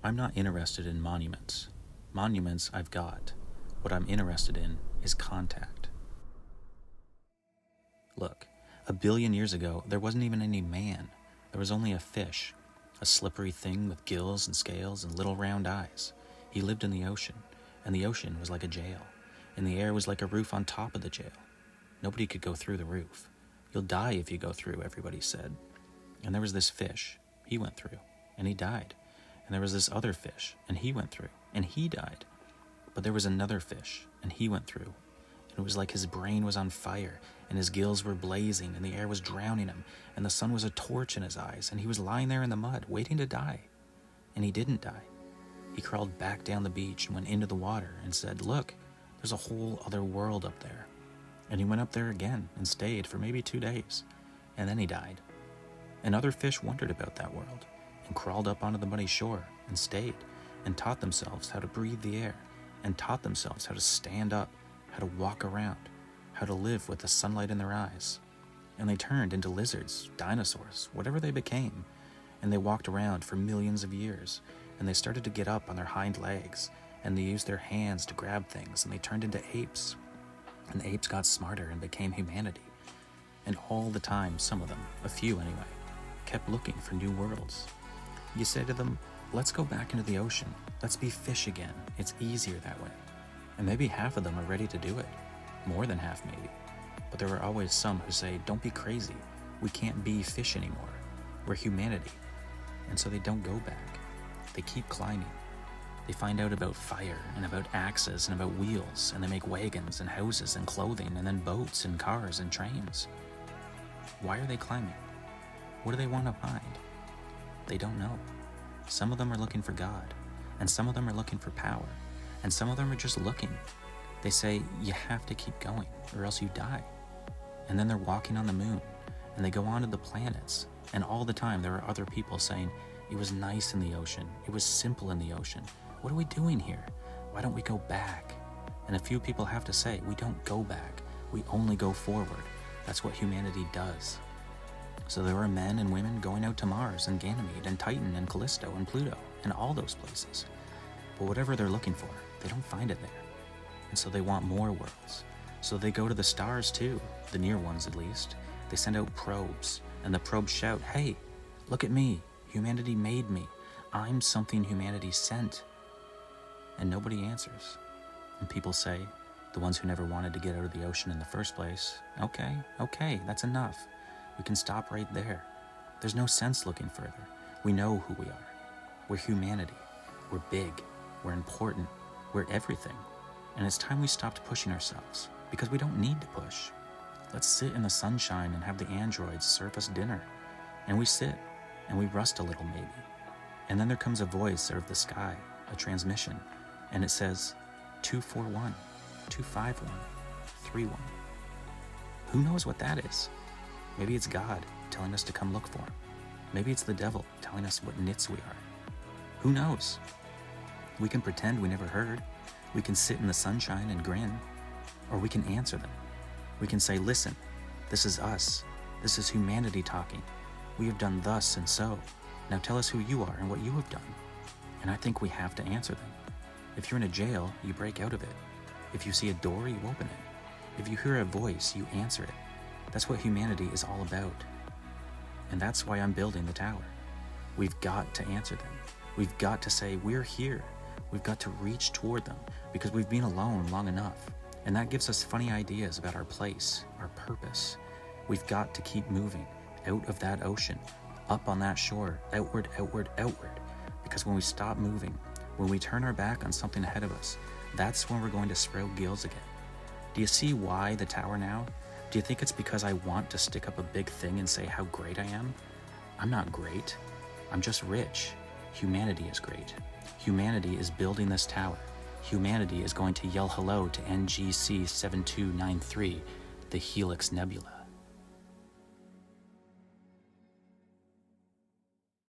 I'm not interested in monuments. Monuments I've got. What I'm interested in is contact. Look, 1 billion years ago, there wasn't even any man. There was only a fish, a slippery thing with gills and scales and little round eyes. He lived in the ocean, and the ocean was like a jail, and the air was like a roof on top of the jail. Nobody could go through the roof. You'll die if you go through, everybody said. And there was this fish. He went through, and he died. And there was this other fish, and he went through, and he died. But there was another fish, and he went through. And it was like his brain was on fire, and his gills were blazing, and the air was drowning him, and the sun was a torch in his eyes, and he was lying there in the mud, waiting to die. And he didn't die. He crawled back down the beach and went into the water and said, "Look, there's a whole other world up there." And he went up there again and stayed for maybe 2 days, and then he died. And other fish wondered about that world, and crawled up onto the muddy shore and stayed, and taught themselves how to breathe the air, and taught themselves how to stand up, how to walk around, how to live with the sunlight in their eyes. And they turned into lizards, dinosaurs, whatever they became, and they walked around for millions of years, and they started to get up on their hind legs, and they used their hands to grab things, and they turned into apes. And the apes got smarter and became humanity. And all the time, some of them, a few anyway, kept looking for new worlds. You say to them, "Let's go back into the ocean. Let's be fish again. It's easier that way." And maybe half of them are ready to do it. More than half, maybe. But there are always some who say, "Don't be crazy. We can't be fish anymore. We're humanity." And so they don't go back. They keep climbing. They find out about fire and about axes and about wheels, and they make wagons and houses and clothing and then boats and cars and trains. Why are they climbing? What do they want to find? They don't know. Some of them are looking for God, and some of them are looking for power, and some of them are just looking. They say, "You have to keep going, or else you die." And then they're walking on the moon, and they go on to the planets, and all the time there are other people saying, "It was nice in the ocean. It was simple in the ocean. What are we doing here? Why don't we go back?" And a few people have to say, "We don't go back. We only go forward. That's what humanity does." So there are men and women going out to Mars and Ganymede and Titan and Callisto and Pluto and all those places. But whatever they're looking for, they don't find it there. And so they want more worlds. So they go to the stars too, the near ones at least. They send out probes, and the probes shout, "Hey, look at me. Humanity made me. I'm something humanity sent." And nobody answers. And people say, the ones who never wanted to get out of the ocean in the first place, okay, that's enough. We can stop right there. There's no sense looking further. We know who we are. We're humanity. We're big. We're important. We're everything. And it's time we stopped pushing ourselves, because we don't need to push. Let's sit in the sunshine and have the androids serve us dinner. And we sit, and we rust a little maybe. And then there comes a voice out of the sky, a transmission, and it says, 241, 251, 31. Who knows what that is? Maybe it's God telling us to come look for him. Maybe it's the devil telling us what nits we are. Who knows? We can pretend we never heard. We can sit in the sunshine and grin. Or we can answer them. We can say, "Listen, this is us. This is humanity talking. We have done thus and so. Now tell us who you are and what you have done." And I think we have to answer them. If you're in a jail, you break out of it. If you see a door, you open it. If you hear a voice, you answer it. That's what humanity is all about. And that's why I'm building the tower. We've got to answer them. We've got to say, "We're here." We've got to reach toward them, because we've been alone long enough. And that gives us funny ideas about our place, our purpose. We've got to keep moving out of that ocean, up on that shore, outward, outward, outward. Because when we stop moving, when we turn our back on something ahead of us, that's when we're going to sprout gills again. Do you see why the tower now? Do you think it's because I want to stick up a big thing and say how great I am? I'm not great. I'm just rich. Humanity is great. Humanity is building this tower. Humanity is going to yell hello to NGC 7293, the Helix Nebula.